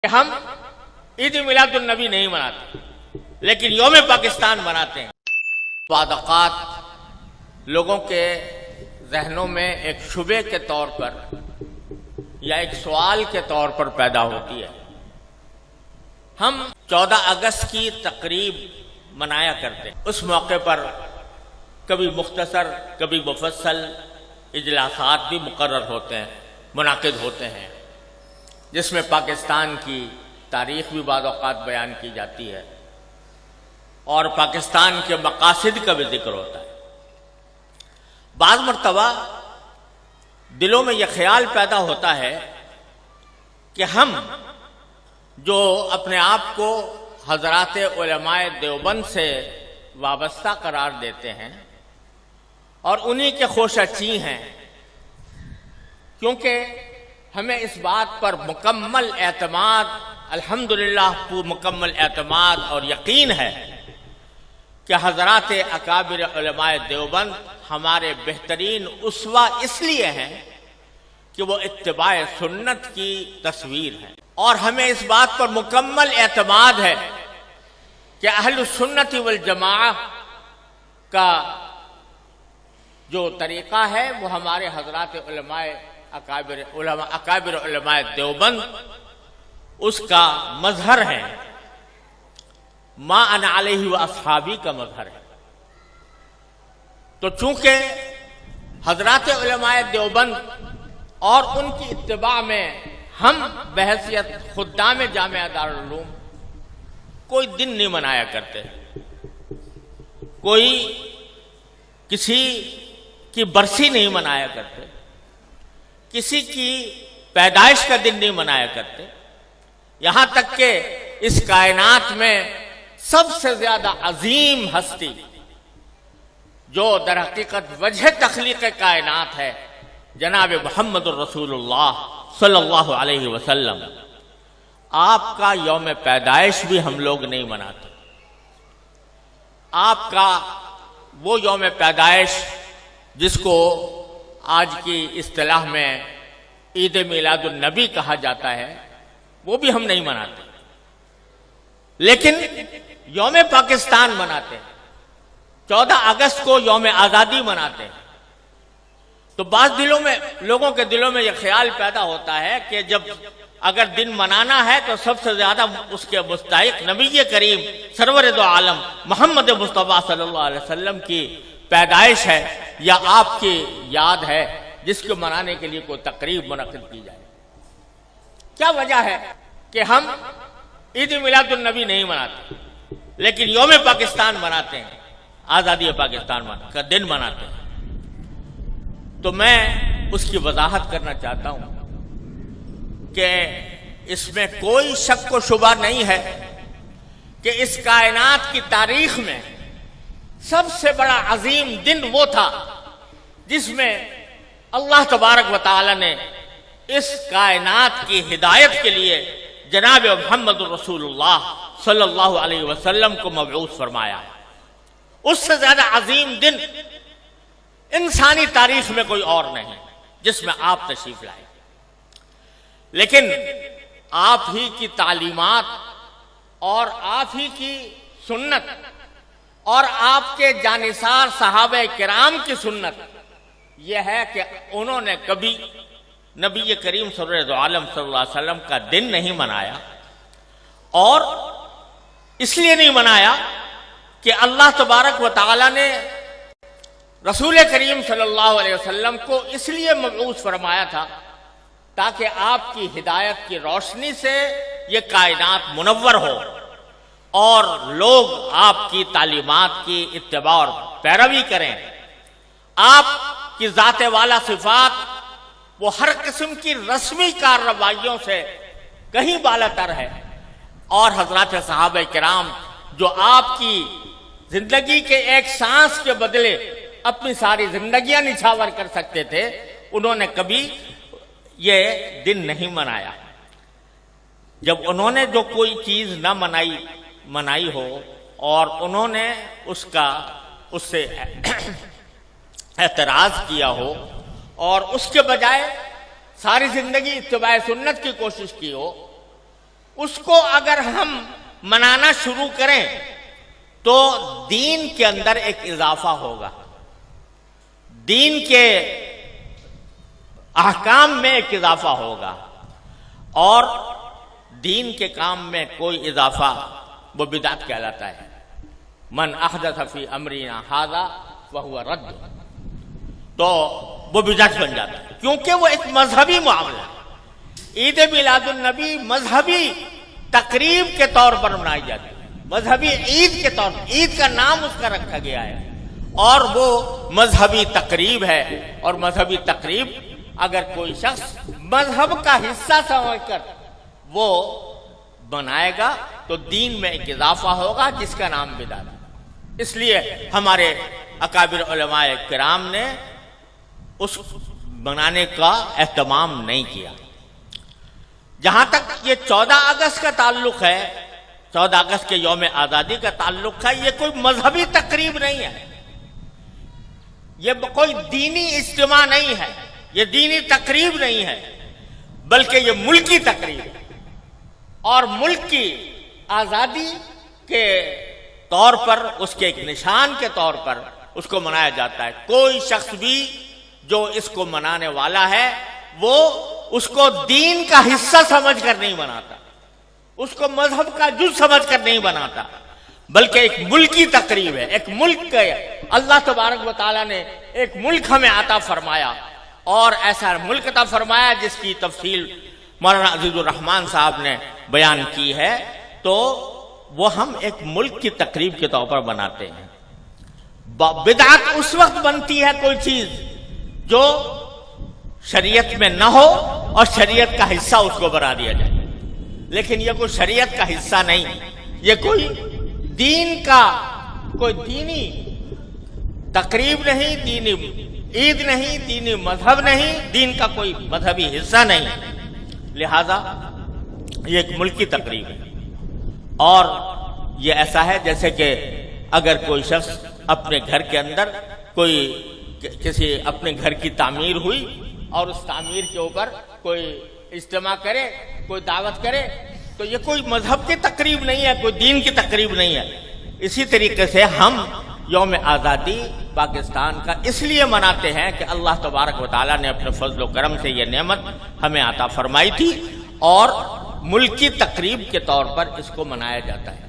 ہم عید میلاد النبی نہیں مناتے لیکن یوم پاکستان مناتے ہیں۔ بعض اوقات لوگوں کے ذہنوں میں ایک شبے کے طور پر یا ایک سوال کے طور پر پیدا ہوتی ہے۔ ہم 14 اگست کی تقریب منایا کرتے ہیں، اس موقع پر کبھی مختصر کبھی مفصل اجلاسات بھی مقرر ہوتے ہیں، منعقد ہوتے ہیں، جس میں پاکستان کی تاریخ بھی بعض اوقات بیان کی جاتی ہے اور پاکستان کے مقاصد کا بھی ذکر ہوتا ہے۔ بعض مرتبہ دلوں میں یہ خیال پیدا ہوتا ہے کہ ہم جو اپنے آپ کو حضرات علماء دیوبند سے وابستہ قرار دیتے ہیں اور انہی کے خوشہ چی ہیں، کیونکہ ہمیں اس بات پر مکمل اعتماد، الحمدللہ مکمل اعتماد اور یقین ہے کہ حضرات اکابر علماء دیوبند ہمارے بہترین اسوہ اس لیے ہیں کہ وہ اتباع سنت کی تصویر ہیں، اور ہمیں اس بات پر مکمل اعتماد ہے کہ اہل السنت والجماعہ کا جو طریقہ ہے وہ ہمارے حضرات اکابر علماء دیوبند اس کا مظہر ہے، ما انا علیہ و اصحابی کا مظہر ہے۔ تو چونکہ حضرات علماء دیوبند اور ان کی اتباع میں ہم بحیثیت خدام جامعہ دارالعلوم کوئی دن نہیں منایا کرتے، کوئی کسی کی برسی نہیں منایا کرتے، کسی کی پیدائش کا دن نہیں منایا کرتے، یہاں تک کہ اس کائنات میں سب سے زیادہ عظیم ہستی جو در حقیقت وجہ تخلیق کائنات ہے، جناب محمد الرسول اللہ صلی اللہ علیہ وسلم، آپ کا یوم پیدائش بھی ہم لوگ نہیں مناتے۔ آپ کا وہ یوم پیدائش جس کو آج کی اصطلاح میں عید میلاد النبی کہا جاتا ہے وہ بھی ہم نہیں مناتے، لیکن یوم پاکستان مناتے ہیں، 14 اگست کو یوم آزادی مناتے ہیں۔ تو بعض لوگوں کے دلوں میں یہ خیال پیدا ہوتا ہے کہ جب اگر دن منانا ہے تو سب سے زیادہ اس کے مستحق نبی کریم سرور دو عالم محمد مصطفیٰ صلی اللہ علیہ وسلم کی پیدائش ہے یا آپ کی یاد ہے جس کو منانے کے لیے کوئی تقریب منعقد کی جائے۔ کیا وجہ ہے کہ ہم عید میلاد النبی نہیں مناتے لیکن یوم پاکستان مناتے ہیں، آزادی پاکستان کا دن مناتے ہیں؟ تو میں اس کی وضاحت کرنا چاہتا ہوں کہ اس میں کوئی شک و شبہ نہیں ہے کہ اس کائنات کی تاریخ میں سب سے بڑا عظیم دن وہ تھا جس میں اللہ تبارک و تعالی نے اس کائنات کی ہدایت کے لیے جناب محمد رسول اللہ صلی اللہ علیہ وسلم کو مبعوث فرمایا۔ اس سے زیادہ عظیم دن انسانی تاریخ میں کوئی اور نہیں جس میں آپ تشریف لائے، لیکن آپ ہی کی تعلیمات اور آپ ہی کی سنت اور آپ کے جانثار صحابہ کرام کی سنت یہ ہے کہ انہوں نے کبھی نبی کریم سرور دو عالم صلی اللہ علیہ وسلم کا دن نہیں منایا، اور اس لیے نہیں منایا کہ اللہ تبارک و تعالی نے رسول کریم صلی اللہ علیہ وسلم کو اس لیے مبعوث فرمایا تھا تاکہ آپ کی ہدایت کی روشنی سے یہ کائنات منور ہو اور لوگ آپ کی تعلیمات کی اتباع اور پیروی کریں۔ آپ کی ذات والا صفات وہ ہر قسم کی رسمی کارروائیوں سے کہیں بالا تر ہے، اور حضرات صحابہ کرام جو آپ کی زندگی کے ایک سانس کے بدلے اپنی ساری زندگیاں نچھاور کر سکتے تھے، انہوں نے کبھی یہ دن نہیں منایا۔ جب انہوں نے جو کوئی چیز نہ منائی ہو اور انہوں نے اس سے اعتراض کیا ہو اور اس کے بجائے ساری زندگی اتباع سنت کی کوشش کی ہو، اس کو اگر ہم منانا شروع کریں تو دین کے اندر ایک اضافہ ہوگا، دین کے احکام میں ایک اضافہ ہوگا، اور دین کے کام میں کوئی اضافہ وہ بدعت کہلاتا ہے۔ من احدث فی امرنا ھذا فہو رد، تو وہ بدعت بن جاتا ہے، کیونکہ وہ ایک مذہبی معاملہ ہے۔ عید میلاد النبی مذہبی تقریب کے طور پر منائی جاتی ہے، مذہبی عید کے طور پر، عید کا نام اس کا رکھا گیا ہے، اور وہ مذہبی تقریب ہے۔ اور مذہبی تقریب اگر کوئی شخص مذہب کا حصہ سمجھ کر وہ بنائے گا تو دین میں ایک اضافہ ہوگا جس کا نام بدعت ہے۔ اس لیے ہمارے اکابر علماء کرام نے اس بنانے کا اہتمام نہیں کیا۔ جہاں تک یہ 14 اگست کا تعلق ہے، 14 اگست کے یوم آزادی کا تعلق ہے، یہ کوئی مذہبی تقریب نہیں ہے، یہ کوئی دینی اجتماع نہیں ہے، یہ دینی تقریب نہیں ہے، بلکہ یہ ملکی تقریب ہے، اور ملک کی آزادی کے طور پر، اس کے ایک نشان کے طور پر اس کو منایا جاتا ہے۔ کوئی شخص بھی جو اس کو منانے والا ہے وہ اس کو دین کا حصہ سمجھ کر نہیں مناتا، اس کو مذہب کا جز سمجھ کر نہیں بناتا، بلکہ ایک ملکی تقریب ہے، ایک ملک کا اللہ تبارک و تعالیٰ نے ایک ملک ہمیں عطا فرمایا، اور ایسا ملک عطا فرمایا جس کی تفصیل مولانا عزیز الرحمان صاحب نے بیان کی ہے، تو وہ ہم ایک ملک کی تقریب کے طور پر بناتے ہیں۔ بدعت اس وقت بنتی ہے کوئی چیز جو شریعت میں نہ ہو اور شریعت کا حصہ اس کو بنا دیا جائے، لیکن یہ کوئی شریعت کا حصہ نہیں، یہ کوئی دین کا کوئی دینی تقریب نہیں، دینی عید نہیں، دینی مذہب نہیں، دین کا کوئی مذہبی حصہ نہیں، لہذا یہ ایک ملکی تقریب ہے۔ اور یہ ایسا ہے جیسے کہ اگر کوئی شخص اپنے گھر کے اندر کوئی کسی اپنے گھر کی تعمیر ہوئی اور اس تعمیر کے اوپر کوئی اجتماع کرے، کوئی دعوت کرے، تو یہ کوئی مذہب کی تقریب نہیں ہے، کوئی دین کی تقریب نہیں ہے۔ اسی طریقے سے ہم یوم آزادی پاکستان کا اس لیے مناتے ہیں کہ اللہ تبارک و تعالیٰ نے اپنے فضل و کرم سے یہ نعمت ہمیں عطا فرمائی تھی، اور ملکی تقریب کے طور پر اس کو منایا جاتا ہے۔